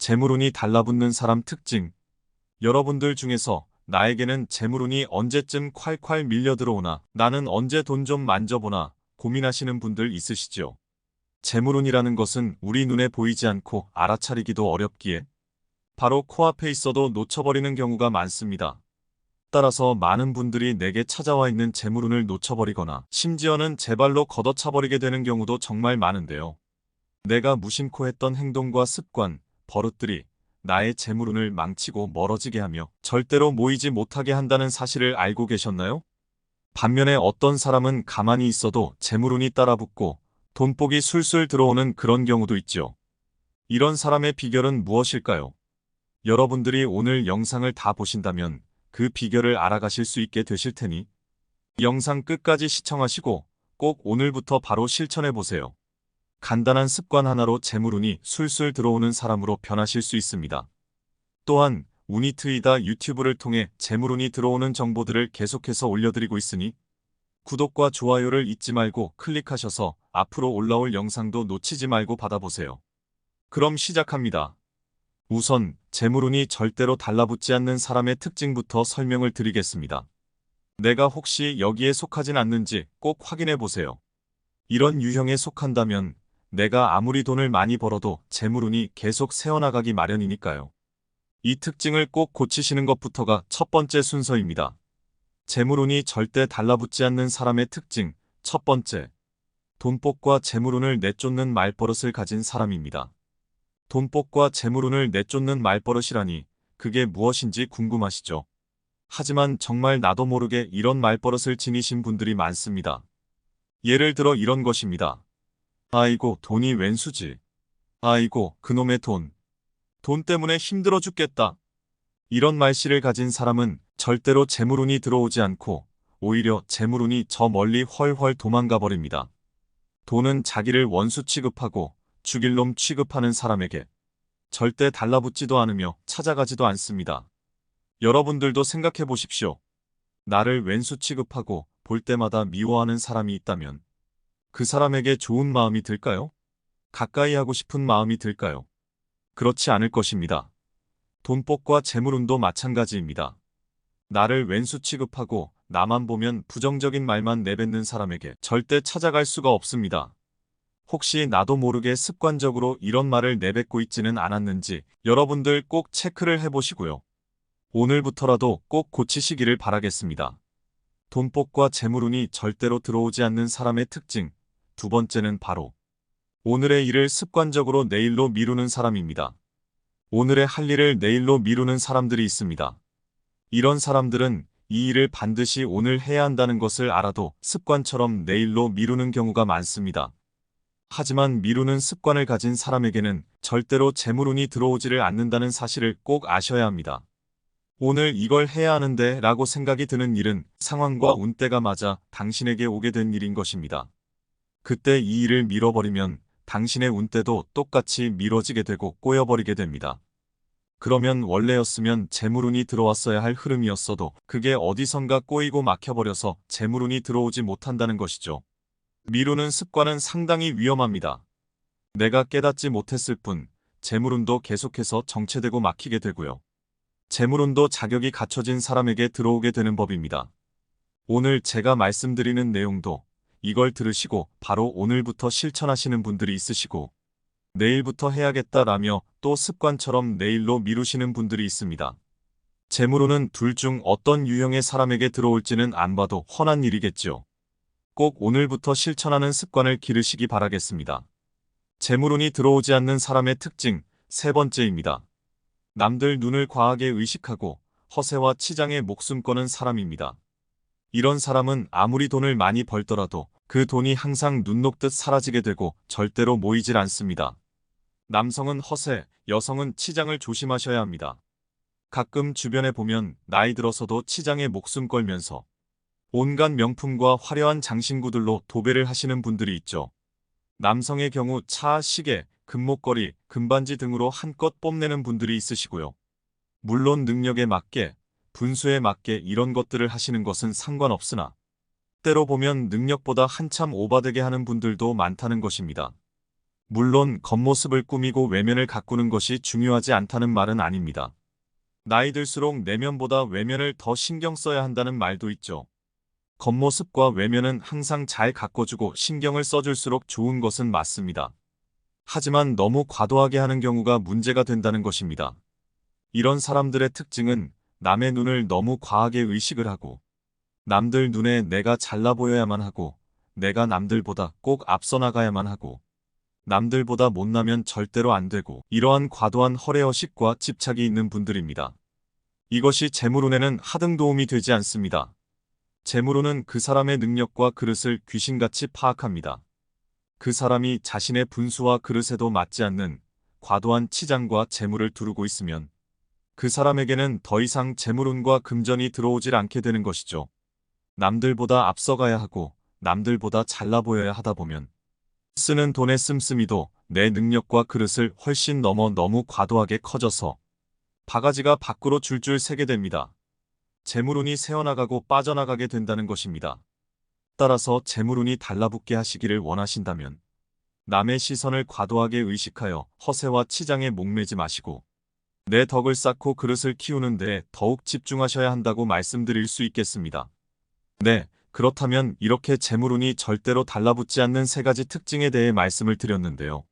재물운이 달라붙는 사람 특징. 여러분들 중에서 나에게는 재물운이 언제쯤 콸콸 밀려 들어오나, 나는 언제 돈 좀 만져보나 고민하시는 분들 있으시죠? 재물운이라는 것은 우리 눈에 보이지 않고 알아차리기도 어렵기에 바로 코앞에 있어도 놓쳐버리는 경우가 많습니다. 따라서 많은 분들이 내게 찾아와 있는 재물운을 놓쳐버리거나 심지어는 제 발로 걷어차버리게 되는 경우도 정말 많은데요. 내가 무심코 했던 행동과 습관, 버릇들이 나의 재물운을 망치고 멀어지게 하며 절대로 모이지 못하게 한다는 사실을 알고 계셨나요? 반면에 어떤 사람은 가만히 있어도 재물운이 따라붙고 돈복이 술술 들어오는 그런 경우도 있죠. 이런 사람의 비결은 무엇일까요? 여러분들이 오늘 영상을 다 보신다면 그 비결을 알아가실 수 있게 되실 테니 영상 끝까지 시청하시고 꼭 오늘부터 바로 실천해 보세요. 간단한 습관 하나로 재물운이 술술 들어오는 사람으로 변하실 수 있습니다. 또한 운이 트이다 유튜브를 통해 재물운이 들어오는 정보들을 계속해서 올려드리고 있으니 구독과 좋아요를 잊지 말고 클릭하셔서 앞으로 올라올 영상도 놓치지 말고 받아보세요. 그럼 시작합니다. 우선 재물운이 절대로 달라붙지 않는 사람의 특징부터 설명을 드리겠습니다. 내가 혹시 여기에 속하진 않는지 꼭 확인해 보세요. 이런 유형에 속한다면 내가 아무리 돈을 많이 벌어도 재물운이 계속 새어나가기 마련이니까요. 이 특징을 꼭 고치시는 것부터가 첫 번째 순서입니다. 재물운이 절대 달라붙지 않는 사람의 특징. 첫 번째, 돈복과 재물운을 내쫓는 말버릇을 가진 사람입니다. 돈복과 재물운을 내쫓는 말버릇이라니 그게 무엇인지 궁금하시죠? 하지만 정말 나도 모르게 이런 말버릇을 지니신 분들이 많습니다. 예를 들어 이런 것입니다. 아이고 돈이 웬 수지. 아이고 그놈의 돈. 돈 때문에 힘들어 죽겠다. 이런 말씨를 가진 사람은 절대로 재물운이 들어오지 않고 오히려 재물운이 저 멀리 훨훨 도망가 버립니다. 돈은 자기를 원수 취급하고 죽일 놈 취급하는 사람에게 절대 달라붙지도 않으며 찾아가지도 않습니다. 여러분들도 생각해 보십시오. 나를 왼수 취급하고 볼 때마다 미워하는 사람이 있다면 그 사람에게 좋은 마음이 들까요? 가까이 하고 싶은 마음이 들까요? 그렇지 않을 것입니다. 돈복과 재물운도 마찬가지입니다. 나를 왼수 취급하고 나만 보면 부정적인 말만 내뱉는 사람에게 절대 찾아갈 수가 없습니다. 혹시 나도 모르게 습관적으로 이런 말을 내뱉고 있지는 않았는지 여러분들 꼭 체크를 해보시고요. 오늘부터라도 꼭 고치시기를 바라겠습니다. 돈복과 재물운이 절대로 들어오지 않는 사람의 특징. 두 번째는 바로 오늘의 일을 습관적으로 내일로 미루는 사람입니다. 오늘의 할 일을 내일로 미루는 사람들이 있습니다. 이런 사람들은 이 일을 반드시 오늘 해야 한다는 것을 알아도 습관처럼 내일로 미루는 경우가 많습니다. 하지만 미루는 습관을 가진 사람에게는 절대로 재물운이 들어오지를 않는다는 사실을 꼭 아셔야 합니다. 오늘 이걸 해야 하는데 라고 생각이 드는 일은 상황과 운때가 맞아 당신에게 오게 된 일인 것입니다. 그때 이 일을 미뤄버리면 당신의 운때도 똑같이 미뤄지게 되고 꼬여버리게 됩니다. 그러면 원래였으면 재물운이 들어왔어야 할 흐름이었어도 그게 어디선가 꼬이고 막혀버려서 재물운이 들어오지 못한다는 것이죠. 미루는 습관은 상당히 위험합니다. 내가 깨닫지 못했을 뿐 재물운도 계속해서 정체되고 막히게 되고요. 재물운도 자격이 갖춰진 사람에게 들어오게 되는 법입니다. 오늘 제가 말씀드리는 내용도 이걸 들으시고 바로 오늘부터 실천하시는 분들이 있으시고 내일부터 해야겠다라며 또 습관처럼 내일로 미루시는 분들이 있습니다. 재물운은 둘 중 어떤 유형의 사람에게 들어올지는 안 봐도 훤한 일이겠죠. 꼭 오늘부터 실천하는 습관을 기르시기 바라겠습니다. 재물운이 들어오지 않는 사람의 특징. 세 번째입니다. 남들 눈을 과하게 의식하고 허세와 치장에 목숨 거는 사람입니다. 이런 사람은 아무리 돈을 많이 벌더라도 그 돈이 항상 눈 녹듯 사라지게 되고 절대로 모이질 않습니다. 남성은 허세, 여성은 치장을 조심하셔야 합니다. 가끔 주변에 보면 나이 들어서도 치장에 목숨 걸면서 온갖 명품과 화려한 장신구들로 도배를 하시는 분들이 있죠. 남성의 경우 차, 시계, 금목걸이, 금반지 등으로 한껏 뽐내는 분들이 있으시고요. 물론 능력에 맞게, 분수에 맞게 이런 것들을 하시는 것은 상관없으나 때로 보면 능력보다 한참 오바되게 하는 분들도 많다는 것입니다. 물론 겉모습을 꾸미고 외면을 가꾸는 것이 중요하지 않다는 말은 아닙니다. 나이 들수록 내면보다 외면을 더 신경 써야 한다는 말도 있죠. 겉모습과 외면은 항상 잘 가꿔주고 신경을 써줄수록 좋은 것은 맞습니다. 하지만 너무 과도하게 하는 경우가 문제가 된다는 것입니다. 이런 사람들의 특징은 남의 눈을 너무 과하게 의식을 하고 남들 눈에 내가 잘나 보여야만 하고 내가 남들보다 꼭 앞서 나가야만 하고 남들보다 못나면 절대로 안 되고 이러한 과도한 허례허식과 집착이 있는 분들입니다. 이것이 재물운에는 하등 도움이 되지 않습니다. 재물운은 그 사람의 능력과 그릇을 귀신같이 파악합니다. 그 사람이 자신의 분수와 그릇에도 맞지 않는 과도한 치장과 재물을 두르고 있으면 그 사람에게는 더 이상 재물운과 금전이 들어오질 않게 되는 것이죠. 남들보다 앞서가야 하고 남들보다 잘나 보여야 하다 보면 쓰는 돈의 씀씀이도 내 능력과 그릇을 훨씬 넘어 너무 과도하게 커져서 바가지가 밖으로 줄줄 새게 됩니다. 재물운이 새어나가고 빠져나가게 된다는 것입니다. 따라서 재물운이 달라붙게 하시기를 원하신다면 남의 시선을 과도하게 의식하여 허세와 치장에 목매지 마시고 내 덕을 쌓고 그릇을 키우는 데 더욱 집중하셔야 한다고 말씀드릴 수 있겠습니다. 네, 그렇다면 이렇게 재물운이 절대로 달라붙지 않는 세 가지 특징에 대해 말씀을 드렸는데요.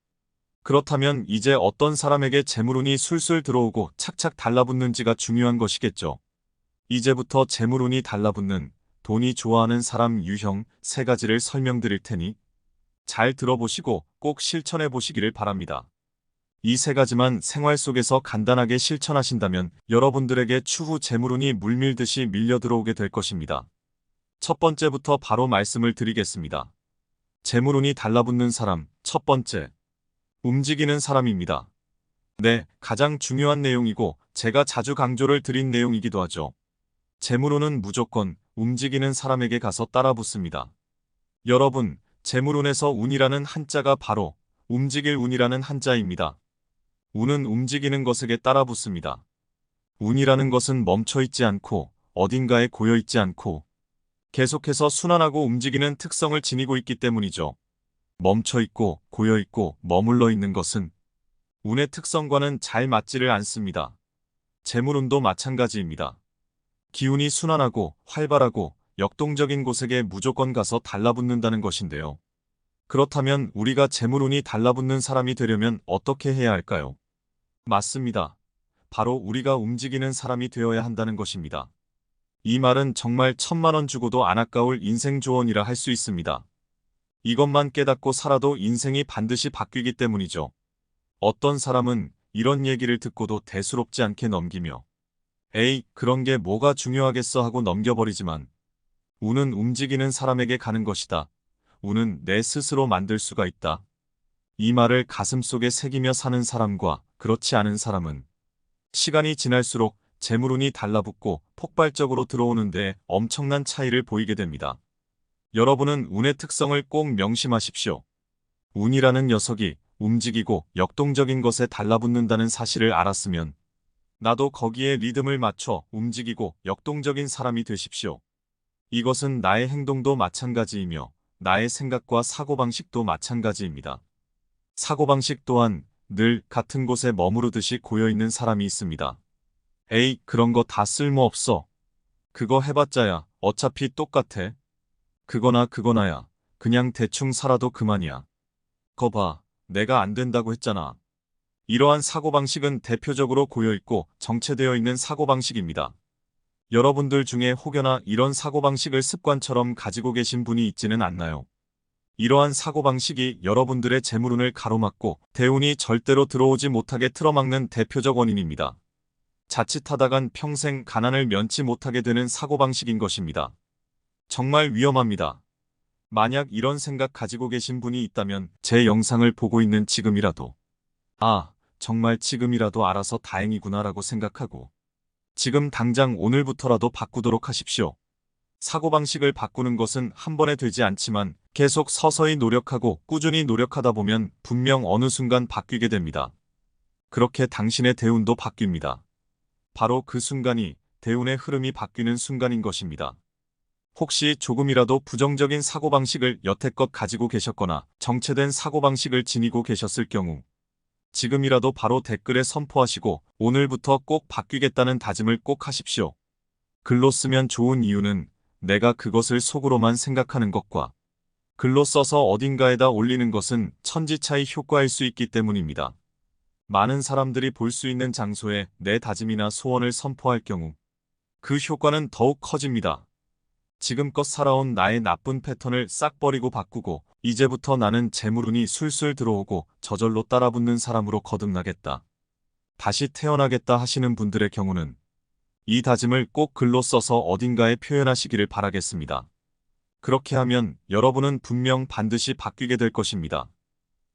그렇다면 이제 어떤 사람에게 재물운이 술술 들어오고 착착 달라붙는지가 중요한 것이겠죠. 이제부터 재물운이 달라붙는 돈이 좋아하는 사람 유형 세 가지를 설명드릴 테니 잘 들어보시고 꼭 실천해 보시기를 바랍니다. 이 세 가지만 생활 속에서 간단하게 실천하신다면 여러분들에게 추후 재물운이 물밀듯이 밀려 들어오게 될 것입니다. 첫 번째부터 바로 말씀을 드리겠습니다. 재물운이 달라붙는 사람, 첫 번째, 움직이는 사람입니다. 네, 가장 중요한 내용이고 제가 자주 강조를 드린 내용이기도 하죠. 재물운은 무조건 움직이는 사람에게 가서 따라붙습니다. 여러분, 재물운에서 운이라는 한자가 바로 움직일 운이라는 한자입니다. 운은 움직이는 것에게 따라붙습니다. 운이라는 것은 멈춰있지 않고 어딘가에 고여있지 않고 계속해서 순환하고 움직이는 특성을 지니고 있기 때문이죠. 멈춰있고 고여있고 머물러 있는 것은 운의 특성과는 잘 맞지를 않습니다. 재물운도 마찬가지입니다. 기운이 순환하고 활발하고 역동적인 곳에게 무조건 가서 달라붙는다는 것인데요. 그렇다면 우리가 재물운이 달라붙는 사람이 되려면 어떻게 해야 할까요? 맞습니다. 바로 우리가 움직이는 사람이 되어야 한다는 것입니다. 이 말은 정말 1000만원 주고도 안 아까울 인생 조언이라 할 수 있습니다. 이것만 깨닫고 살아도 인생이 반드시 바뀌기 때문이죠. 어떤 사람은 이런 얘기를 듣고도 대수롭지 않게 넘기며 에이, 그런 게 뭐가 중요하겠어 하고 넘겨버리지만 운은 움직이는 사람에게 가는 것이다. 운은 내 스스로 만들 수가 있다. 이 말을 가슴속에 새기며 사는 사람과 그렇지 않은 사람은 시간이 지날수록 재물운이 달라붙고 폭발적으로 들어오는데 엄청난 차이를 보이게 됩니다. 여러분은 운의 특성을 꼭 명심하십시오. 운이라는 녀석이 움직이고 역동적인 것에 달라붙는다는 사실을 알았으면 나도 거기에 리듬을 맞춰 움직이고 역동적인 사람이 되십시오. 이것은 나의 행동도 마찬가지이며 나의 생각과 사고방식도 마찬가지입니다. 사고방식 또한 늘 같은 곳에 머무르듯이 고여있는 사람이 있습니다. 에이, 그런 거 다 쓸모없어. 그거 해봤자야 어차피 똑같아. 그거나야. 그냥 대충 살아도 그만이야. 거 봐. 내가 안 된다고 했잖아. 이러한 사고방식은 대표적으로 고여있고 정체되어 있는 사고방식입니다. 여러분들 중에 혹여나 이런 사고방식을 습관처럼 가지고 계신 분이 있지는 않나요? 이러한 사고방식이 여러분들의 재물운을 가로막고 대운이 절대로 들어오지 못하게 틀어막는 대표적 원인입니다. 자칫하다간 평생 가난을 면치 못하게 되는 사고방식인 것입니다. 정말 위험합니다. 만약 이런 생각 가지고 계신 분이 있다면 제 영상을 보고 있는 지금이라도 정말 지금이라도 알아서 다행이구나라고 생각하고 지금 당장 오늘부터라도 바꾸도록 하십시오. 사고방식을 바꾸는 것은 한 번에 되지 않지만 계속 서서히 노력하고 꾸준히 노력하다 보면 분명 어느 순간 바뀌게 됩니다. 그렇게 당신의 대운도 바뀝니다. 바로 그 순간이 대운의 흐름이 바뀌는 순간인 것입니다. 혹시 조금이라도 부정적인 사고방식을 여태껏 가지고 계셨거나 정체된 사고방식을 지니고 계셨을 경우 지금이라도 바로 댓글에 선포하시고 오늘부터 꼭 바뀌겠다는 다짐을 꼭 하십시오. 글로 쓰면 좋은 이유는 내가 그것을 속으로만 생각하는 것과 글로 써서 어딘가에다 올리는 것은 천지차이 효과일 수 있기 때문입니다. 많은 사람들이 볼 수 있는 장소에 내 다짐이나 소원을 선포할 경우 그 효과는 더욱 커집니다. 지금껏 살아온 나의 나쁜 패턴을 싹 버리고 바꾸고 이제부터 나는 재물운이 술술 들어오고 저절로 따라붙는 사람으로 거듭나겠다. 다시 태어나겠다 하시는 분들의 경우는 이 다짐을 꼭 글로 써서 어딘가에 표현하시기를 바라겠습니다. 그렇게 하면 여러분은 분명 반드시 바뀌게 될 것입니다.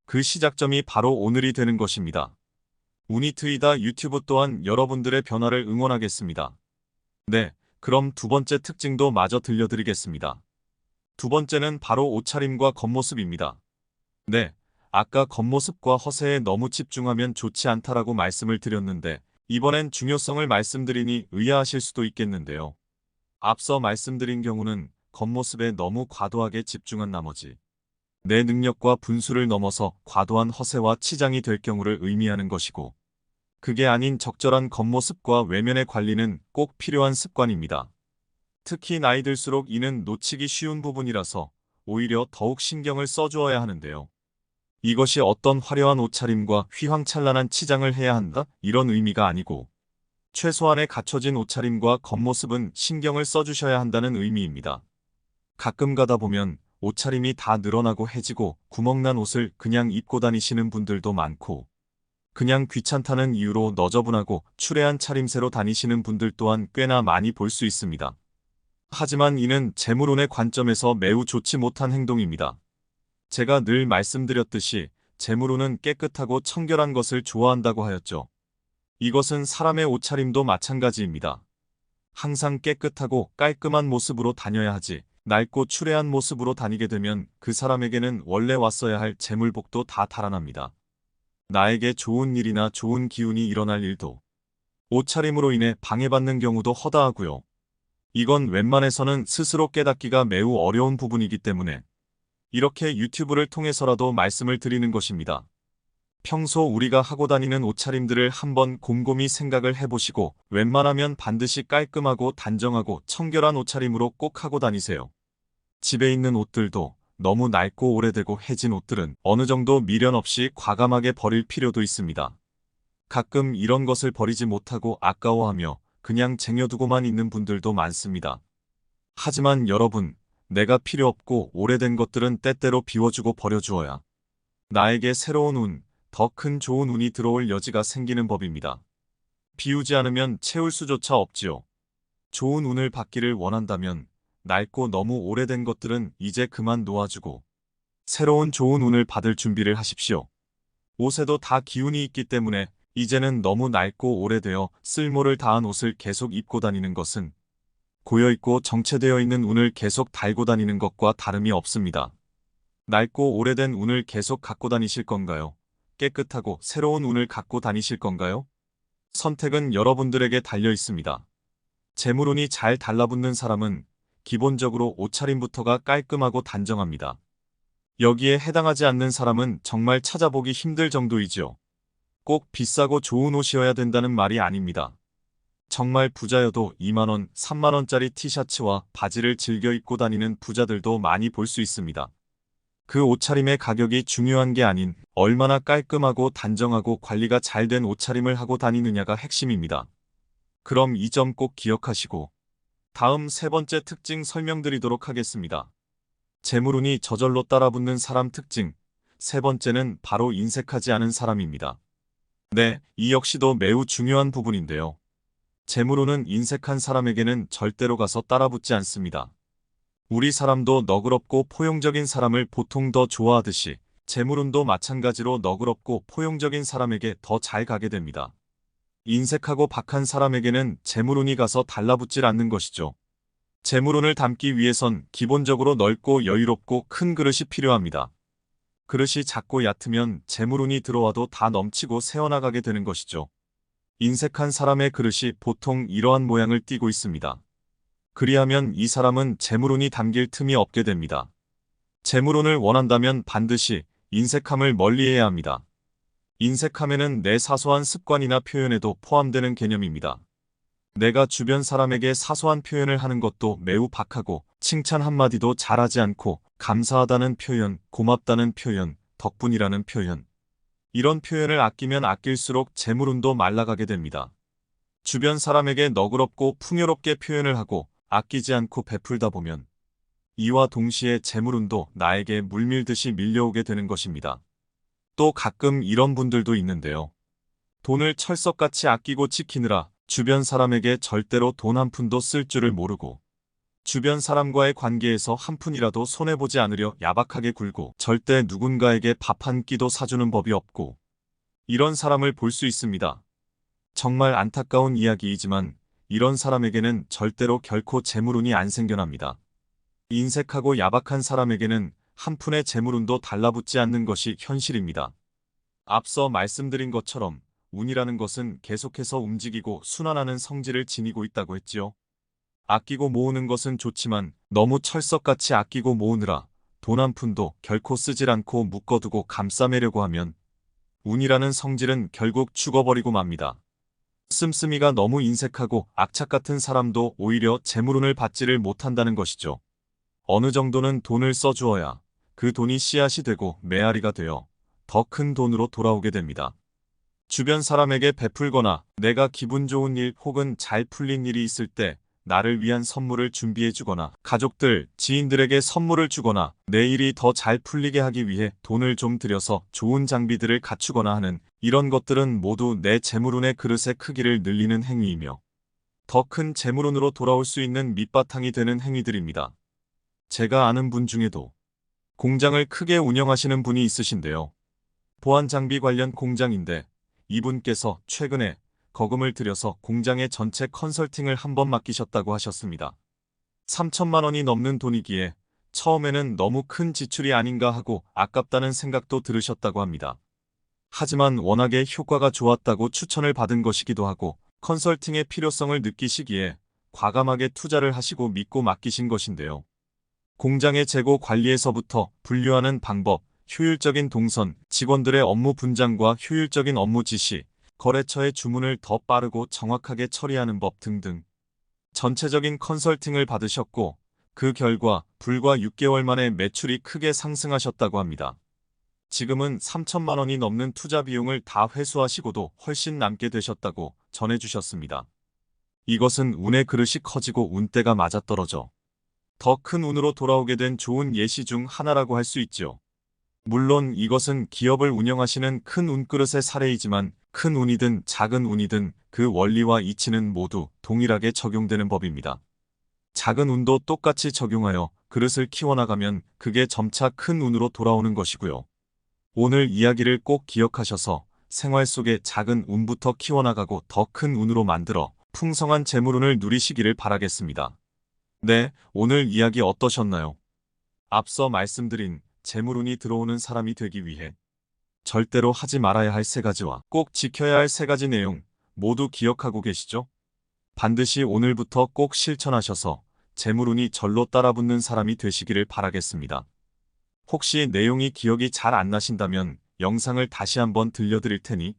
그 시작점이 바로 오늘이 되는 것입니다. 운이 트이다 유튜브 또한 여러분들의 변화를 응원하겠습니다. 네, 그럼 두 번째 특징도 마저 들려드리겠습니다. 두 번째는 바로 옷차림과 겉모습입니다. 네, 아까 겉모습과 허세에 너무 집중하면 좋지 않다라고 말씀을 드렸는데 이번엔 중요성을 말씀드리니 의아하실 수도 있겠는데요. 앞서 말씀드린 경우는 겉모습에 너무 과도하게 집중한 나머지 내 능력과 분수를 넘어서 과도한 허세와 치장이 될 경우를 의미하는 것이고 그게 아닌 적절한 겉모습과 외면의 관리는 꼭 필요한 습관입니다. 특히 나이 들수록 이는 놓치기 쉬운 부분이라서 오히려 더욱 신경을 써주어야 하는데요. 이것이 어떤 화려한 옷차림과 휘황찬란한 치장을 해야 한다? 이런 의미가 아니고 최소한의 갖춰진 옷차림과 겉모습은 신경을 써주셔야 한다는 의미입니다. 가끔 가다 보면 옷차림이 다 늘어나고 해지고 구멍난 옷을 그냥 입고 다니시는 분들도 많고 그냥 귀찮다는 이유로 너저분하고 추레한 차림새로 다니시는 분들 또한 꽤나 많이 볼 수 있습니다. 하지만 이는 재물운의 관점에서 매우 좋지 못한 행동입니다. 제가 늘 말씀드렸듯이 재물운은 깨끗하고 청결한 것을 좋아한다고 하였죠. 이것은 사람의 옷차림도 마찬가지입니다. 항상 깨끗하고 깔끔한 모습으로 다녀야 하지 낡고 추레한 모습으로 다니게 되면 그 사람에게는 원래 왔어야 할 재물복도 다 달아납니다. 나에게 좋은 일이나 좋은 기운이 일어날 일도 옷차림으로 인해 방해받는 경우도 허다하고요. 이건 웬만해서는 스스로 깨닫기가 매우 어려운 부분이기 때문에 이렇게 유튜브를 통해서라도 말씀을 드리는 것입니다. 평소 우리가 하고 다니는 옷차림들을 한번 곰곰이 생각을 해보시고 웬만하면 반드시 깔끔하고 단정하고 청결한 옷차림으로 꼭 하고 다니세요. 집에 있는 옷들도 너무 낡고 오래되고 해진 옷들은 어느 정도 미련 없이 과감하게 버릴 필요도 있습니다. 가끔 이런 것을 버리지 못하고 아까워하며 그냥 쟁여두고만 있는 분들도 많습니다. 하지만 여러분, 내가 필요 없고 오래된 것들은 때때로 비워주고 버려주어야 나에게 새로운 운, 더 큰 좋은 운이 들어올 여지가 생기는 법입니다. 비우지 않으면 채울 수조차 없지요. 좋은 운을 받기를 원한다면 낡고 너무 오래된 것들은 이제 그만 놓아주고 새로운 좋은 운을 받을 준비를 하십시오. 옷에도 다 기운이 있기 때문에 이제는 너무 낡고 오래되어 쓸모를 다한 옷을 계속 입고 다니는 것은 고여있고 정체되어 있는 운을 계속 달고 다니는 것과 다름이 없습니다. 낡고 오래된 운을 계속 갖고 다니실 건가요? 깨끗하고 새로운 운을 갖고 다니실 건가요? 선택은 여러분들에게 달려 있습니다. 재물운이 잘 달라붙는 사람은 기본적으로 옷차림부터가 깔끔하고 단정합니다. 여기에 해당하지 않는 사람은 정말 찾아보기 힘들 정도이지요. 꼭 비싸고 좋은 옷이어야 된다는 말이 아닙니다. 정말 부자여도 2만원, 3만원짜리 티셔츠와 바지를 즐겨 입고 다니는 부자들도 많이 볼 수 있습니다. 그 옷차림의 가격이 중요한 게 아닌 얼마나 깔끔하고 단정하고 관리가 잘 된 옷차림을 하고 다니느냐가 핵심입니다. 그럼 이 점 꼭 기억하시고 다음 세 번째 특징 설명드리도록 하겠습니다. 재물운이 저절로 따라붙는 사람 특징. 세 번째는 바로 인색하지 않은 사람입니다. 네, 이 역시도 매우 중요한 부분인데요. 재물운은 인색한 사람에게는 절대로 가서 따라붙지 않습니다. 우리 사람도 너그럽고 포용적인 사람을 보통 더 좋아하듯이 재물운도 마찬가지로 너그럽고 포용적인 사람에게 더 잘 가게 됩니다. 인색하고 박한 사람에게는 재물운이 가서 달라붙질 않는 것이죠. 재물운을 담기 위해선 기본적으로 넓고 여유롭고 큰 그릇이 필요합니다. 그릇이 작고 얕으면 재물운이 들어와도 다 넘치고 새어나가게 되는 것이죠. 인색한 사람의 그릇이 보통 이러한 모양을 띠고 있습니다. 그리하면 이 사람은 재물운이 담길 틈이 없게 됩니다. 재물운을 원한다면 반드시 인색함을 멀리해야 합니다. 인색함에는 내 사소한 습관이나 표현에도 포함되는 개념입니다. 내가 주변 사람에게 사소한 표현을 하는 것도 매우 박하고 칭찬 한마디도 잘하지 않고 감사하다는 표현, 고맙다는 표현, 덕분이라는 표현. 이런 표현을 아끼면 아낄수록 재물운도 말라가게 됩니다. 주변 사람에게 너그럽고 풍요롭게 표현을 하고 아끼지 않고 베풀다 보면 이와 동시에 재물운도 나에게 물밀듯이 밀려오게 되는 것입니다. 또 가끔 이런 분들도 있는데요. 돈을 철석같이 아끼고 지키느라 주변 사람에게 절대로 돈 한 푼도 쓸 줄을 모르고 주변 사람과의 관계에서 한 푼이라도 손해보지 않으려 야박하게 굴고 절대 누군가에게 밥 한 끼도 사주는 법이 없고 이런 사람을 볼 수 있습니다. 정말 안타까운 이야기이지만 이런 사람에게는 절대로 결코 재물운이 안 생겨납니다. 인색하고 야박한 사람에게는 한 푼의 재물운도 달라붙지 않는 것이 현실입니다. 앞서 말씀드린 것처럼 운이라는 것은 계속해서 움직이고 순환하는 성질을 지니고 있다고 했지요. 아끼고 모으는 것은 좋지만 너무 철석같이 아끼고 모으느라 돈 한 푼도 결코 쓰질 않고 묶어두고 감싸매려고 하면 운이라는 성질은 결국 죽어버리고 맙니다. 씀씀이가 너무 인색하고 악착 같은 사람도 오히려 재물운을 받지를 못한다는 것이죠. 어느 정도는 돈을 써주어야 그 돈이 씨앗이 되고 메아리가 되어 더 큰 돈으로 돌아오게 됩니다. 주변 사람에게 베풀거나 내가 기분 좋은 일 혹은 잘 풀린 일이 있을 때 나를 위한 선물을 준비해주거나 가족들, 지인들에게 선물을 주거나 내 일이 더 잘 풀리게 하기 위해 돈을 좀 들여서 좋은 장비들을 갖추거나 하는 이런 것들은 모두 내 재물운의 그릇의 크기를 늘리는 행위이며 더 큰 재물운으로 돌아올 수 있는 밑바탕이 되는 행위들입니다. 제가 아는 분 중에도 공장을 크게 운영하시는 분이 있으신데요. 보안장비 관련 공장인데 이분께서 최근에 거금을 들여서 공장의 전체 컨설팅을 한번 맡기셨다고 하셨습니다. 3천만 원이 넘는 돈이기에 처음에는 너무 큰 지출이 아닌가 하고 아깝다는 생각도 들으셨다고 합니다. 하지만 워낙에 효과가 좋았다고 추천을 받은 것이기도 하고 컨설팅의 필요성을 느끼시기에 과감하게 투자를 하시고 믿고 맡기신 것인데요. 공장의 재고 관리에서부터 분류하는 방법, 효율적인 동선, 직원들의 업무 분장과 효율적인 업무 지시, 거래처의 주문을 더 빠르고 정확하게 처리하는 법 등등 전체적인 컨설팅을 받으셨고 그 결과 불과 6개월 만에 매출이 크게 상승하셨다고 합니다. 지금은 3천만 원이 넘는 투자 비용을 다 회수하시고도 훨씬 남게 되셨다고 전해주셨습니다. 이것은 운의 그릇이 커지고 운대가 맞아떨어져 더 큰 운으로 돌아오게 된 좋은 예시 중 하나라고 할 수 있죠. 물론 이것은 기업을 운영하시는 큰 운그릇의 사례이지만 큰 운이든 작은 운이든 그 원리와 이치는 모두 동일하게 적용되는 법입니다. 작은 운도 똑같이 적용하여 그릇을 키워나가면 그게 점차 큰 운으로 돌아오는 것이고요. 오늘 이야기를 꼭 기억하셔서 생활 속에 작은 운부터 키워나가고 더 큰 운으로 만들어 풍성한 재물운을 누리시기를 바라겠습니다. 네, 오늘 이야기 어떠셨나요? 앞서 말씀드린 재물운이 들어오는 사람이 되기 위해 절대로 하지 말아야 할 3가지와 꼭 지켜야 할 3가지 내용 모두 기억하고 계시죠? 반드시 오늘부터 꼭 실천하셔서 재물운이 절로 따라붙는 사람이 되시기를 바라겠습니다. 혹시 내용이 기억이 잘 안 나신다면 영상을 다시 한번 들려드릴 테니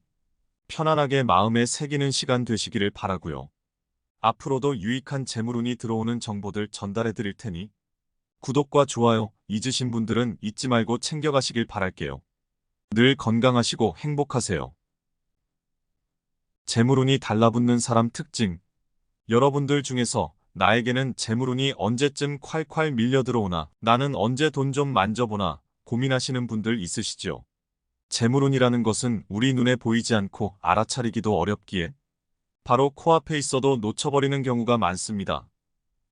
편안하게 마음에 새기는 시간 되시기를 바라고요. 앞으로도 유익한 재물운이 들어오는 정보들 전달해 드릴 테니 구독과 좋아요 잊으신 분들은 잊지 말고 챙겨가시길 바랄게요. 늘 건강하시고 행복하세요. 재물운이 달라붙는 사람 특징. 여러분들 중에서 나에게는 재물운이 언제쯤 콸콸 밀려 들어오나 나는 언제 돈 좀 만져보나 고민하시는 분들 있으시죠? 재물운이라는 것은 우리 눈에 보이지 않고 알아차리기도 어렵기에 바로 코앞에 있어도 놓쳐버리는 경우가 많습니다.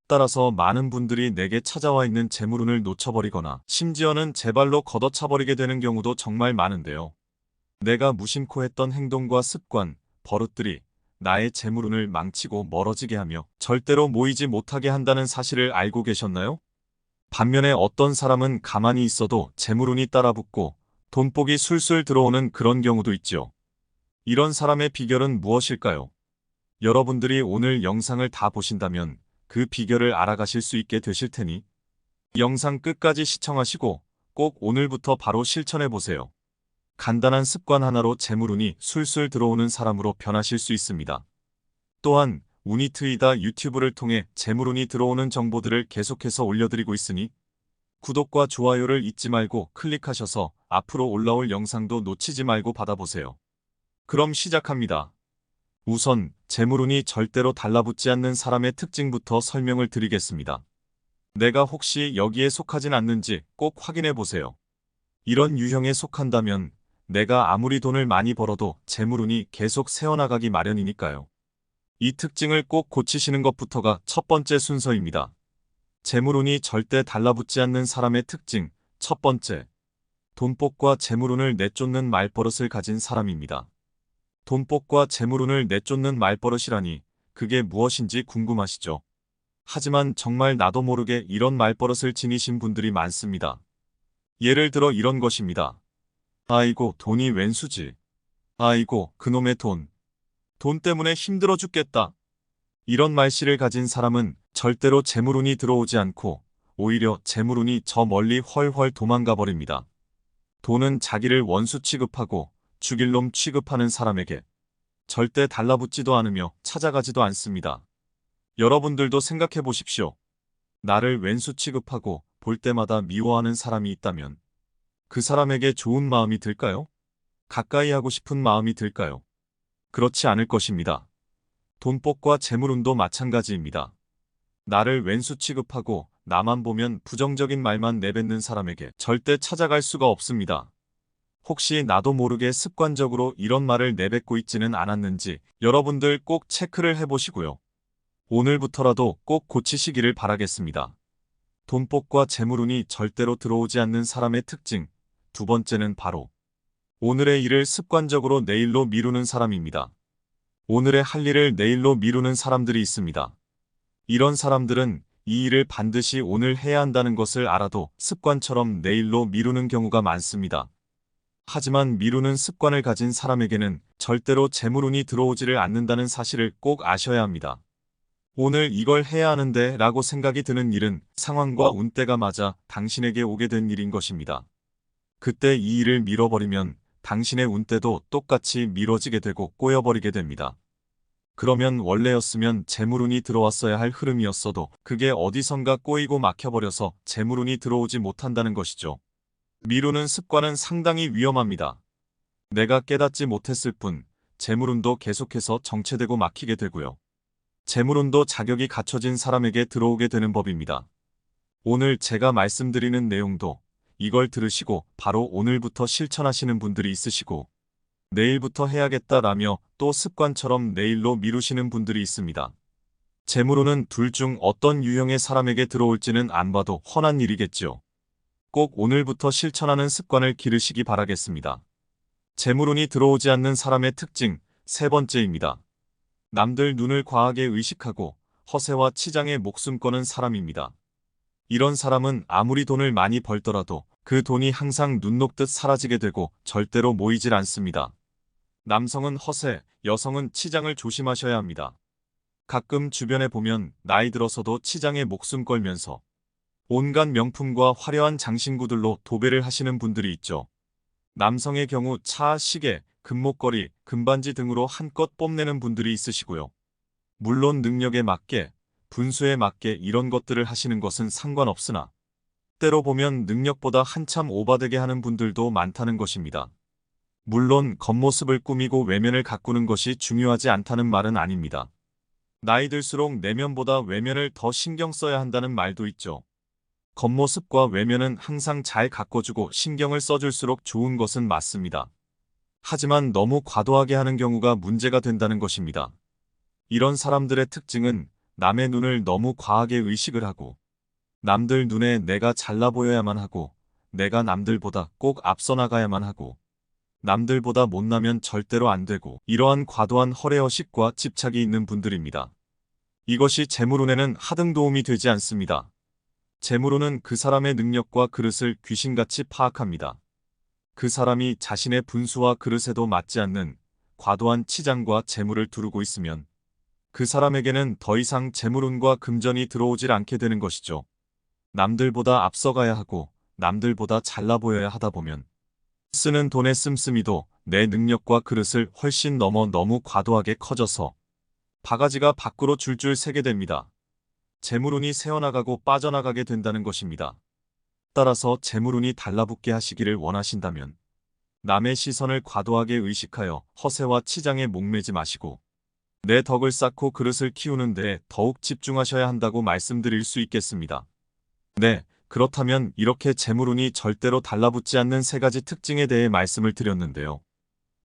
따라서 많은 분들이 내게 찾아와 있는 재물운을 놓쳐버리거나 심지어는 제 발로 걷어차버리게 되는 경우도 정말 많은데요. 내가 무심코 했던 행동과 습관, 버릇들이 나의 재물운을 망치고 멀어지게 하며 절대로 모이지 못하게 한다는 사실을 알고 계셨나요? 반면에 어떤 사람은 가만히 있어도 재물운이 따라붙고 돈복이 술술 들어오는 그런 경우도 있죠. 이런 사람의 비결은 무엇일까요? 여러분들이 오늘 영상을 다 보신다면 그 비결을 알아가실 수 있게 되실 테니 영상 끝까지 시청하시고 꼭 오늘부터 바로 실천해 보세요. 간단한 습관 하나로 재물운이 술술 들어오는 사람으로 변하실 수 있습니다. 또한 운이트이다 유튜브를 통해 재물운이 들어오는 정보들을 계속해서 올려드리고 있으니 구독과 좋아요를 잊지 말고 클릭하셔서 앞으로 올라올 영상도 놓치지 말고 받아보세요. 그럼 시작합니다. 우선 재물운이 절대로 달라붙지 않는 사람의 특징부터 설명을 드리겠습니다. 내가 혹시 여기에 속하진 않는지 꼭 확인해 보세요. 이런 유형에 속한다면 내가 아무리 돈을 많이 벌어도 재물운이 계속 새어나가기 마련이니까요. 이 특징을 꼭 고치시는 것부터가 첫 번째 순서입니다. 재물운이 절대 달라붙지 않는 사람의 특징, 첫 번째. 돈복과 재물운을 내쫓는 말버릇을 가진 사람입니다. 돈복과 재물운을 내쫓는 말버릇이라니 그게 무엇인지 궁금하시죠? 하지만 정말 나도 모르게 이런 말버릇을 지니신 분들이 많습니다. 예를 들어 이런 것입니다. 아이고 돈이 웬수지. 아이고 그놈의 돈. 돈 때문에 힘들어 죽겠다. 이런 말씨를 가진 사람은 절대로 재물운이 들어오지 않고 오히려 재물운이 저 멀리 훨훨 도망가 버립니다. 돈은 자기를 원수 취급하고 죽일 놈 취급하는 사람에게 절대 달라붙지도 않으며 찾아가지도 않습니다. 여러분들도 생각해 보십시오. 나를 왼수 취급하고 볼 때마다 미워하는 사람이 있다면 그 사람에게 좋은 마음이 들까요? 가까이 하고 싶은 마음이 들까요? 그렇지 않을 것입니다. 돈복과 재물운도 마찬가지입니다. 나를 왼수 취급하고 나만 보면 부정적인 말만 내뱉는 사람에게 절대 찾아갈 수가 없습니다. 혹시 나도 모르게 습관적으로 이런 말을 내뱉고 있지는 않았는지 여러분들 꼭 체크를 해보시고요. 오늘부터라도 꼭 고치시기를 바라겠습니다. 돈복과 재물운이 절대로 들어오지 않는 사람의 특징, 두 번째는 바로 오늘의 일을 습관적으로 내일로 미루는 사람입니다. 오늘의 할 일을 내일로 미루는 사람들이 있습니다. 이런 사람들은 이 일을 반드시 오늘 해야 한다는 것을 알아도 습관처럼 내일로 미루는 경우가 많습니다. 하지만 미루는 습관을 가진 사람에게는 절대로 재물운이 들어오지를 않는다는 사실을 꼭 아셔야 합니다. 오늘 이걸 해야 하는데 라고 생각이 드는 일은 상황과 운때가 맞아 당신에게 오게 된 일인 것입니다. 그때 이 일을 미뤄버리면 당신의 운때도 똑같이 미뤄지게 되고 꼬여버리게 됩니다. 그러면 원래였으면 재물운이 들어왔어야 할 흐름이었어도 그게 어디선가 꼬이고 막혀버려서 재물운이 들어오지 못한다는 것이죠. 미루는 습관은 상당히 위험합니다. 내가 깨닫지 못했을 뿐 재물운도 계속해서 정체되고 막히게 되고요. 재물운도 자격이 갖춰진 사람에게 들어오게 되는 법입니다. 오늘 제가 말씀드리는 내용도 이걸 들으시고 바로 오늘부터 실천하시는 분들이 있으시고 내일부터 해야겠다라며 또 습관처럼 내일로 미루시는 분들이 있습니다. 재물운은 둘 중 어떤 유형의 사람에게 들어올지는 안 봐도 훤한 일이겠죠. 꼭 오늘부터 실천하는 습관을 기르시기 바라겠습니다. 재물운이 들어오지 않는 사람의 특징, 세 번째입니다. 남들 눈을 과하게 의식하고 허세와 치장에 목숨 거는 사람입니다. 이런 사람은 아무리 돈을 많이 벌더라도 그 돈이 항상 눈 녹듯 사라지게 되고 절대로 모이질 않습니다. 남성은 허세, 여성은 치장을 조심하셔야 합니다. 가끔 주변에 보면 나이 들어서도 치장에 목숨 걸면서 온갖 명품과 화려한 장신구들로 도배를 하시는 분들이 있죠. 남성의 경우 차, 시계, 금목걸이, 금반지 등으로 한껏 뽐내는 분들이 있으시고요. 물론 능력에 맞게, 분수에 맞게 이런 것들을 하시는 것은 상관없으나 때로 보면 능력보다 한참 오바되게 하는 분들도 많다는 것입니다. 물론 겉모습을 꾸미고 외면을 가꾸는 것이 중요하지 않다는 말은 아닙니다. 나이 들수록 내면보다 외면을 더 신경 써야 한다는 말도 있죠. 겉모습과 외면은 항상 잘 가꿔주고 신경을 써줄수록 좋은 것은 맞습니다. 하지만 너무 과도하게 하는 경우가 문제가 된다는 것입니다. 이런 사람들의 특징은 남의 눈을 너무 과하게 의식을 하고 남들 눈에 내가 잘나 보여야만 하고 내가 남들보다 꼭 앞서 나가야만 하고 남들보다 못나면 절대로 안 되고 이러한 과도한 허례허식과 집착이 있는 분들입니다. 이것이 재물운에는 하등 도움이 되지 않습니다. 재물운은 그 사람의 능력과 그릇을 귀신같이 파악합니다. 그 사람이 자신의 분수와 그릇에도 맞지 않는 과도한 치장과 재물을 두르고 있으면 그 사람에게는 더 이상 재물운과 금전이 들어오질 않게 되는 것이죠. 남들보다 앞서가야 하고 남들보다 잘나 보여야 하다 보면 쓰는 돈의 씀씀이도 내 능력과 그릇을 훨씬 넘어 너무 과도하게 커져서 바가지가 밖으로 줄줄 새게 됩니다. 재물운이 새어나가고 빠져나가게 된다는 것입니다. 따라서 재물운이 달라붙게 하시기를 원하신다면 남의 시선을 과도하게 의식하여 허세와 치장에 목매지 마시고 내 덕을 쌓고 그릇을 키우는 데 더욱 집중하셔야 한다고 말씀드릴 수 있겠습니다. 네, 그렇다면 이렇게 재물운이 절대로 달라붙지 않는 세 가지 특징에 대해 말씀을 드렸는데요.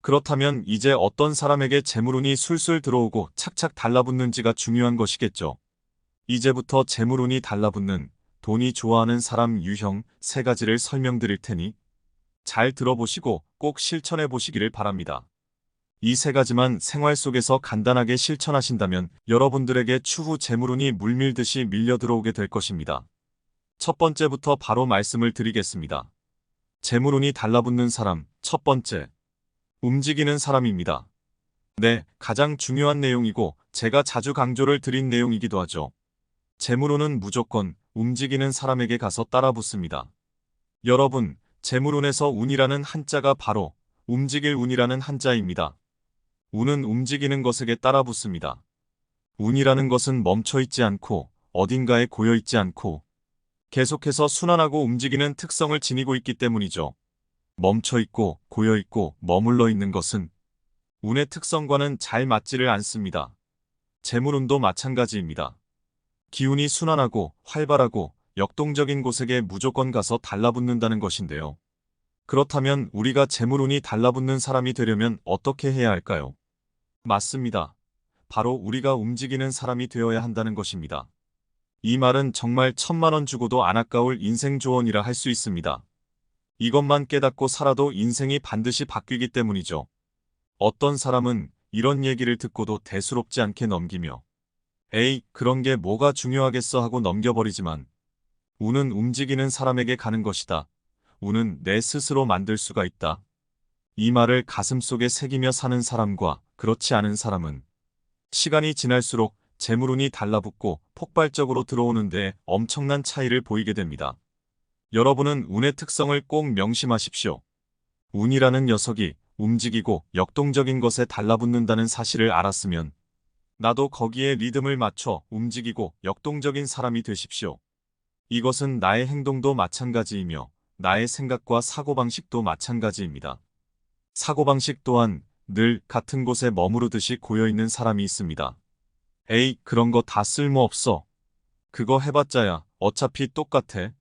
그렇다면 이제 어떤 사람에게 재물운이 술술 들어오고 착착 달라붙는지가 중요한 것이겠죠. 이제부터 재물운이 달라붙는 돈이 좋아하는 사람 유형 세 가지를 설명드릴 테니 잘 들어보시고 꼭 실천해 보시기를 바랍니다. 이 세 가지만 생활 속에서 간단하게 실천하신다면 여러분들에게 추후 재물운이 물밀듯이 밀려 들어오게 될 것입니다. 첫 번째부터 바로 말씀을 드리겠습니다. 재물운이 달라붙는 사람, 첫 번째, 움직이는 사람입니다. 네, 가장 중요한 내용이고 제가 자주 강조를 드린 내용이기도 하죠. 재물운은 무조건 움직이는 사람에게 가서 따라붙습니다. 여러분, 재물운에서 운이라는 한자가 바로 움직일 운이라는 한자입니다. 운은 움직이는 것에게 따라붙습니다. 운이라는 것은 멈춰있지 않고 어딘가에 고여있지 않고 계속해서 순환하고 움직이는 특성을 지니고 있기 때문이죠. 멈춰있고 고여있고 머물러 있는 것은 운의 특성과는 잘 맞지를 않습니다. 재물운도 마찬가지입니다. 기운이 순환하고 활발하고 역동적인 곳에게 무조건 가서 달라붙는다는 것인데요. 그렇다면 우리가 재물운이 달라붙는 사람이 되려면 어떻게 해야 할까요? 맞습니다. 바로 우리가 움직이는 사람이 되어야 한다는 것입니다. 이 말은 정말 1000만 원 주고도 안 아까울 인생 조언이라 할 수 있습니다. 이것만 깨닫고 살아도 인생이 반드시 바뀌기 때문이죠. 어떤 사람은 이런 얘기를 듣고도 대수롭지 않게 넘기며 에이, 그런 게 뭐가 중요하겠어 하고 넘겨버리지만 운은 움직이는 사람에게 가는 것이다. 운은 내 스스로 만들 수가 있다. 이 말을 가슴속에 새기며 사는 사람과 그렇지 않은 사람은 시간이 지날수록 재물운이 달라붙고 폭발적으로 들어오는데 엄청난 차이를 보이게 됩니다. 여러분은 운의 특성을 꼭 명심하십시오. 운이라는 녀석이 움직이고 역동적인 것에 달라붙는다는 사실을 알았으면 나도 거기에 리듬을 맞춰 움직이고 역동적인 사람이 되십시오. 이것은 나의 행동도 마찬가지이며 나의 생각과 사고방식도 마찬가지입니다. 사고방식 또한 늘 같은 곳에 머무르듯이 고여있는 사람이 있습니다. 에이, 그런 거 다 쓸모없어. 그거 해봤자야 어차피 똑같아.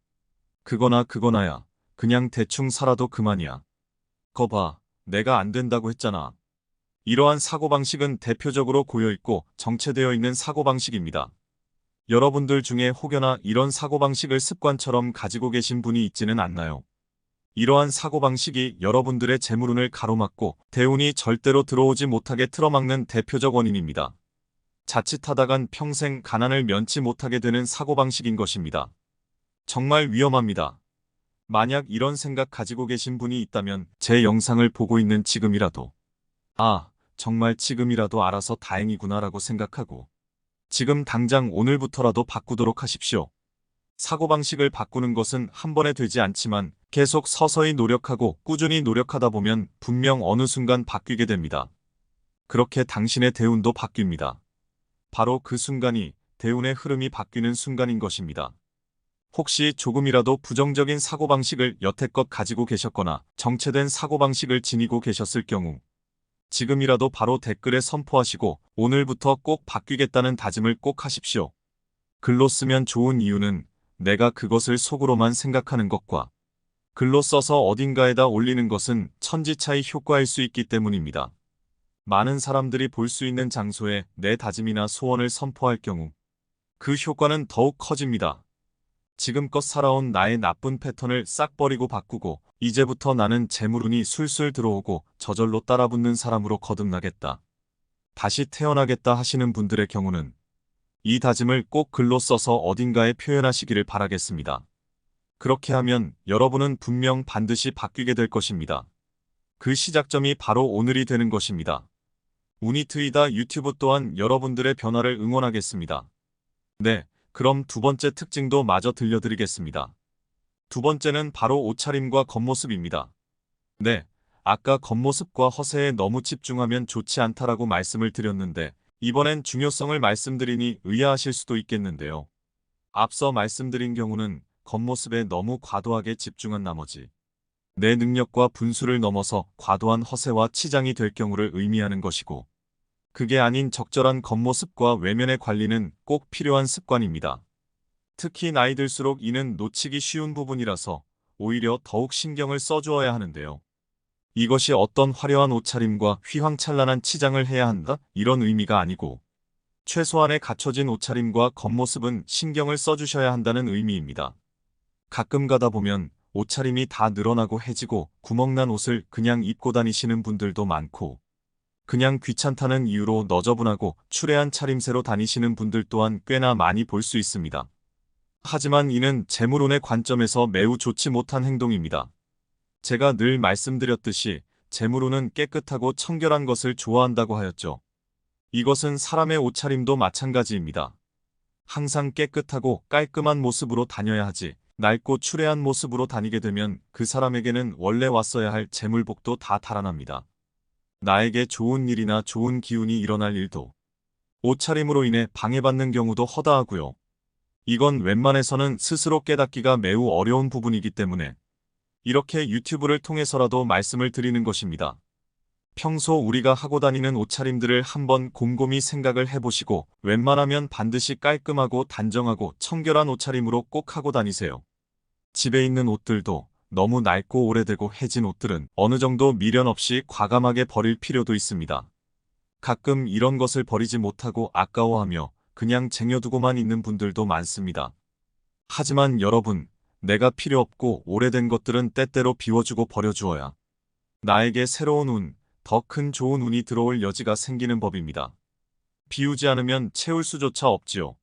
그거나야 그냥 대충 살아도 그만이야. 거 봐, 내가 안 된다고 했잖아. 이러한 사고방식은 대표적으로 고여있고 정체되어 있는 사고방식입니다. 여러분들 중에 혹여나 이런 사고방식을 습관처럼 가지고 계신 분이 있지는 않나요? 이러한 사고방식이 여러분들의 재물운을 가로막고 대운이 절대로 들어오지 못하게 틀어막는 대표적 원인입니다. 자칫하다간 평생 가난을 면치 못하게 되는 사고방식인 것입니다. 정말 위험합니다. 만약 이런 생각 가지고 계신 분이 있다면 제 영상을 보고 있는 지금이라도 아, 정말 지금이라도 알아서 다행이구나라고 생각하고 지금 당장 오늘부터라도 바꾸도록 하십시오. 사고방식을 바꾸는 것은 한 번에 되지 않지만 계속 서서히 노력하고 꾸준히 노력하다 보면 분명 어느 순간 바뀌게 됩니다. 그렇게 당신의 대운도 바뀝니다. 바로 그 순간이 대운의 흐름이 바뀌는 순간인 것입니다. 혹시 조금이라도 부정적인 사고방식을 여태껏 가지고 계셨거나 정체된 사고방식을 지니고 계셨을 경우 지금이라도 바로 댓글에 선포하시고 오늘부터 꼭 바뀌겠다는 다짐을 꼭 하십시오. 글로 쓰면 좋은 이유는 내가 그것을 속으로만 생각하는 것과 글로 써서 어딘가에다 올리는 것은 천지차이 효과일 수 있기 때문입니다. 많은 사람들이 볼 수 있는 장소에 내 다짐이나 소원을 선포할 경우 그 효과는 더욱 커집니다. 지금껏 살아온 나의 나쁜 패턴을 싹 버리고 바꾸고 이제부터 나는 재물운이 술술 들어오고 저절로 따라붙는 사람으로 거듭나겠다. 다시 태어나겠다 하시는 분들의 경우는 이 다짐을 꼭 글로 써서 어딘가에 표현하시기를 바라겠습니다. 그렇게 하면 여러분은 분명 반드시 바뀌게 될 것입니다. 그 시작점이 바로 오늘이 되는 것입니다. 운이 트이다 유튜브 또한 여러분들의 변화를 응원하겠습니다. 네, 그럼 두 번째 특징도 마저 들려드리겠습니다. 두 번째는 바로 옷차림과 겉모습입니다. 네, 아까 겉모습과 허세에 너무 집중하면 좋지 않다라고 말씀을 드렸는데 이번엔 중요성을 말씀드리니 의아하실 수도 있겠는데요. 앞서 말씀드린 경우는 겉모습에 너무 과도하게 집중한 나머지 내 능력과 분수를 넘어서 과도한 허세와 치장이 될 경우를 의미하는 것이고 그게 아닌 적절한 겉모습과 외면의 관리는 꼭 필요한 습관입니다. 특히 나이 들수록 이는 놓치기 쉬운 부분이라서 오히려 더욱 신경을 써주어야 하는데요. 이것이 어떤 화려한 옷차림과 휘황찬란한 치장을 해야 한다? 이런 의미가 아니고 최소한의 갖춰진 옷차림과 겉모습은 신경을 써주셔야 한다는 의미입니다. 가끔 가다 보면 옷차림이 다 늘어나고 해지고 구멍난 옷을 그냥 입고 다니시는 분들도 많고 그냥 귀찮다는 이유로 너저분하고 추레한 차림새로 다니시는 분들 또한 꽤나 많이 볼 수 있습니다. 하지만 이는 재물운의 관점에서 매우 좋지 못한 행동입니다. 제가 늘 말씀드렸듯이 재물운은 깨끗하고 청결한 것을 좋아한다고 하였죠. 이것은 사람의 옷차림도 마찬가지입니다. 항상 깨끗하고 깔끔한 모습으로 다녀야 하지 낡고 추레한 모습으로 다니게 되면 그 사람에게는 원래 왔어야 할 재물복도 다 달아납니다. 나에게 좋은 일이나 좋은 기운이 일어날 일도 옷차림으로 인해 방해받는 경우도 허다하고요. 이건 웬만해서는 스스로 깨닫기가 매우 어려운 부분이기 때문에 이렇게 유튜브를 통해서라도 말씀을 드리는 것입니다. 평소 우리가 하고 다니는 옷차림들을 한번 곰곰이 생각을 해보시고 웬만하면 반드시 깔끔하고 단정하고 청결한 옷차림으로 꼭 하고 다니세요. 집에 있는 옷들도 너무 낡고 오래되고 해진 옷들은 어느 정도 미련 없이 과감하게 버릴 필요도 있습니다. 가끔 이런 것을 버리지 못하고 아까워하며 그냥 쟁여두고만 있는 분들도 많습니다. 하지만 여러분, 내가 필요 없고 오래된 것들은 때때로 비워주고 버려주어야 나에게 새로운 운, 더 큰 좋은 운이 들어올 여지가 생기는 법입니다. 비우지 않으면 채울 수조차 없지요.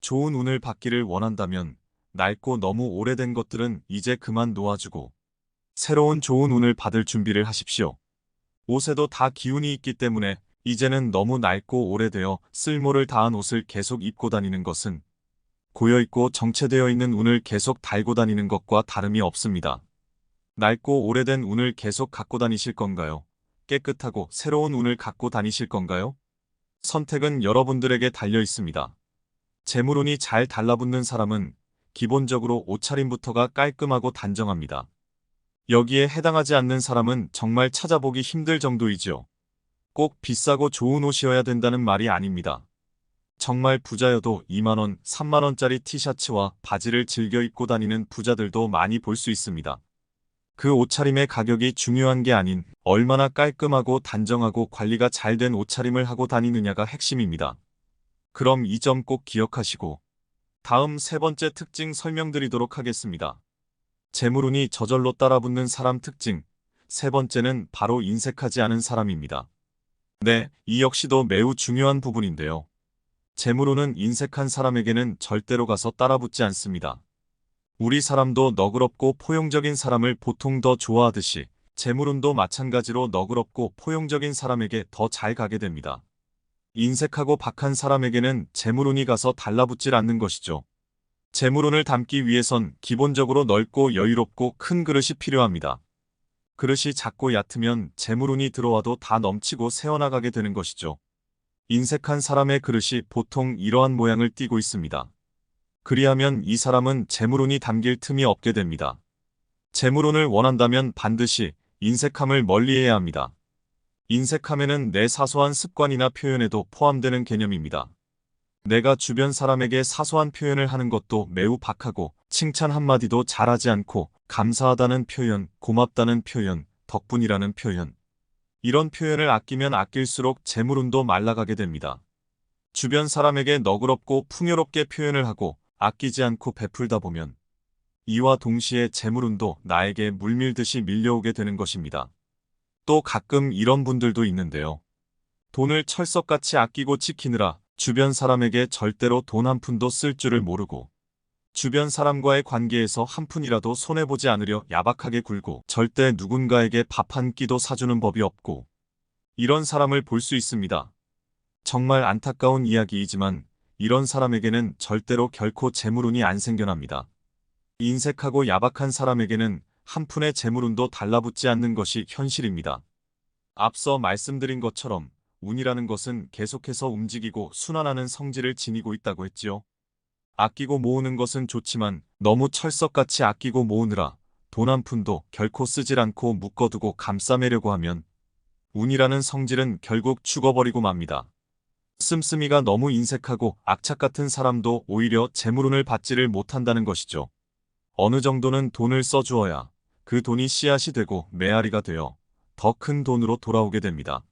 좋은 운을 받기를 원한다면 낡고 너무 오래된 것들은 이제 그만 놓아주고 새로운 좋은 운을 받을 준비를 하십시오. 옷에도 다 기운이 있기 때문에 이제는 너무 낡고 오래되어 쓸모를 다한 옷을 계속 입고 다니는 것은 고여있고 정체되어 있는 운을 계속 달고 다니는 것과 다름이 없습니다. 낡고 오래된 운을 계속 갖고 다니실 건가요? 깨끗하고 새로운 운을 갖고 다니실 건가요? 선택은 여러분들에게 달려 있습니다. 재물운이 잘 달라붙는 사람은 기본적으로 옷차림부터가 깔끔하고 단정합니다. 여기에 해당하지 않는 사람은 정말 찾아보기 힘들 정도이지요. 꼭 비싸고 좋은 옷이어야 된다는 말이 아닙니다. 정말 부자여도 2만원, 3만원짜리 티셔츠와 바지를 즐겨 입고 다니는 부자들도 많이 볼 수 있습니다. 그 옷차림의 가격이 중요한 게 아닌 얼마나 깔끔하고 단정하고 관리가 잘 된 옷차림을 하고 다니느냐가 핵심입니다. 그럼 이 점 꼭 기억하시고 다음 세 번째 특징 설명드리도록 하겠습니다. 재물운이 저절로 따라붙는 사람 특징. 세 번째는 바로 인색하지 않은 사람입니다. 네, 이 역시도 매우 중요한 부분인데요. 재물운은 인색한 사람에게는 절대로 가서 따라붙지 않습니다. 우리 사람도 너그럽고 포용적인 사람을 보통 더 좋아하듯이 재물운도 마찬가지로 너그럽고 포용적인 사람에게 더 잘 가게 됩니다. 인색하고 박한 사람에게는 재물운이 가서 달라붙질 않는 것이죠. 재물운을 담기 위해선 기본적으로 넓고 여유롭고 큰 그릇이 필요합니다. 그릇이 작고 얕으면 재물운이 들어와도 다 넘치고 새어나가게 되는 것이죠. 인색한 사람의 그릇이 보통 이러한 모양을 띠고 있습니다. 그리하면 이 사람은 재물운이 담길 틈이 없게 됩니다. 재물운을 원한다면 반드시 인색함을 멀리해야 합니다. 인색함에는 내 사소한 습관이나 표현에도 포함되는 개념입니다. 내가 주변 사람에게 사소한 표현을 하는 것도 매우 박하고 칭찬 한마디도 잘하지 않고 감사하다는 표현, 고맙다는 표현, 덕분이라는 표현. 이런 표현을 아끼면 아낄수록 재물운도 말라가게 됩니다. 주변 사람에게 너그럽고 풍요롭게 표현을 하고 아끼지 않고 베풀다 보면 이와 동시에 재물운도 나에게 물밀듯이 밀려오게 되는 것입니다. 또 가끔 이런 분들도 있는데요. 돈을 철석같이 아끼고 지키느라 주변 사람에게 절대로 돈 한 푼도 쓸 줄을 모르고 주변 사람과의 관계에서 한 푼이라도 손해보지 않으려 야박하게 굴고 절대 누군가에게 밥 한 끼도 사주는 법이 없고 이런 사람을 볼 수 있습니다. 정말 안타까운 이야기이지만 이런 사람에게는 절대로 결코 재물운이 안 생겨납니다. 인색하고 야박한 사람에게는 한 푼의 재물운도 달라붙지 않는 것이 현실입니다. 앞서 말씀드린 것처럼 운이라는 것은 계속해서 움직이고 순환하는 성질을 지니고 있다고 했지요. 아끼고 모으는 것은 좋지만 너무 철석같이 아끼고 모으느라 돈 한 푼도 결코 쓰질 않고 묶어두고 감싸매려고 하면 운이라는 성질은 결국 죽어버리고 맙니다. 씀씀이가 너무 인색하고 악착 같은 사람도 오히려 재물운을 받지를 못한다는 것이죠. 어느 정도는 돈을 써주어야 그 돈이 씨앗이 되고 메아리가 되어 더 큰 돈으로 돌아오게 됩니다.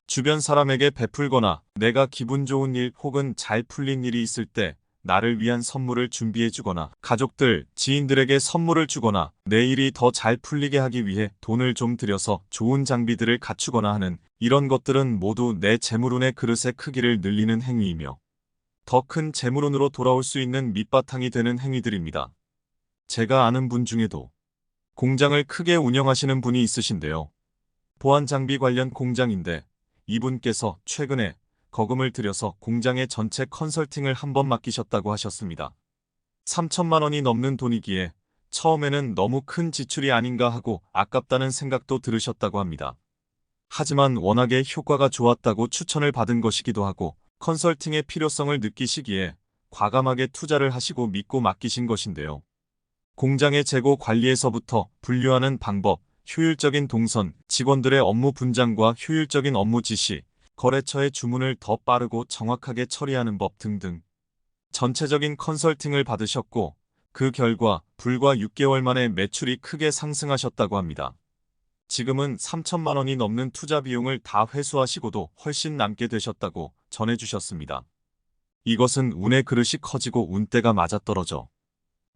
주변 사람에게 베풀거나 내가 기분 좋은 일 혹은 잘 풀린 일이 있을 때 나를 위한 선물을 준비해주거나 가족들, 지인들에게 선물을 주거나 내 일이 더 잘 풀리게 하기 위해 돈을 좀 들여서 좋은 장비들을 갖추거나 하는 이런 것들은 모두 내 재물운의 그릇의 크기를 늘리는 행위이며 더 큰 재물운으로 돌아올 수 있는 밑바탕이 되는 행위들입니다. 제가 아는 분 중에도 공장을 크게 운영하시는 분이 있으신데요. 보안 장비 관련 공장인데 이분께서 최근에 거금을 들여서 공장의 전체 컨설팅을 한번 맡기셨다고 하셨습니다. 3천만 원이 넘는 돈이기에 처음에는 너무 큰 지출이 아닌가 하고 아깝다는 생각도 들으셨다고 합니다. 하지만 워낙에 효과가 좋았다고 추천을 받은 것이기도 하고 컨설팅의 필요성을 느끼시기에 과감하게 투자를 하시고 믿고 맡기신 것인데요. 공장의 재고 관리에서부터 분류하는 방법, 효율적인 동선, 직원들의 업무 분장과 효율적인 업무 지시, 거래처의 주문을 더 빠르고 정확하게 처리하는 법 등등 전체적인 컨설팅을 받으셨고 그 결과 불과 6개월 만에 매출이 크게 상승하셨다고 합니다. 지금은 3천만 원이 넘는 투자 비용을 다 회수하시고도 훨씬 남게 되셨다고 전해주셨습니다. 이것은 운의 그릇이 커지고 운대가 맞아떨어져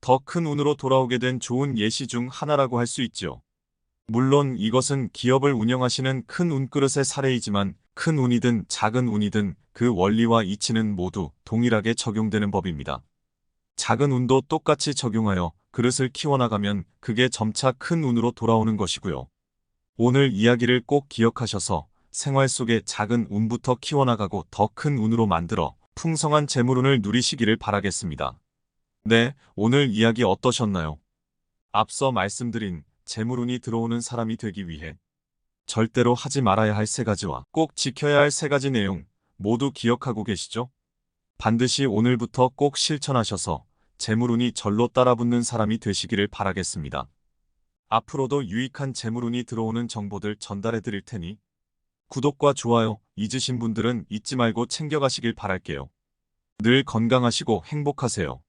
더 큰 운으로 돌아오게 된 좋은 예시 중 하나라고 할 수 있죠. 물론 이것은 기업을 운영하시는 큰 운그릇의 사례이지만 큰 운이든 작은 운이든 그 원리와 이치는 모두 동일하게 적용되는 법입니다. 작은 운도 똑같이 적용하여 그릇을 키워나가면 그게 점차 큰 운으로 돌아오는 것이고요. 오늘 이야기를 꼭 기억하셔서 생활 속에 작은 운부터 키워나가고 더 큰 운으로 만들어 풍성한 재물운을 누리시기를 바라겠습니다. 네, 오늘 이야기 어떠셨나요? 앞서 말씀드린 재물운이 들어오는 사람이 되기 위해 절대로 하지 말아야 할 3가지와 꼭 지켜야 할 3가지 내용 모두 기억하고 계시죠? 반드시 오늘부터 꼭 실천하셔서 재물운이 절로 따라붙는 사람이 되시기를 바라겠습니다. 앞으로도 유익한 재물운이 들어오는 정보들 전달해 드릴 테니 구독과 좋아요 잊으신 분들은 잊지 말고 챙겨가시길 바랄게요. 늘 건강하시고 행복하세요.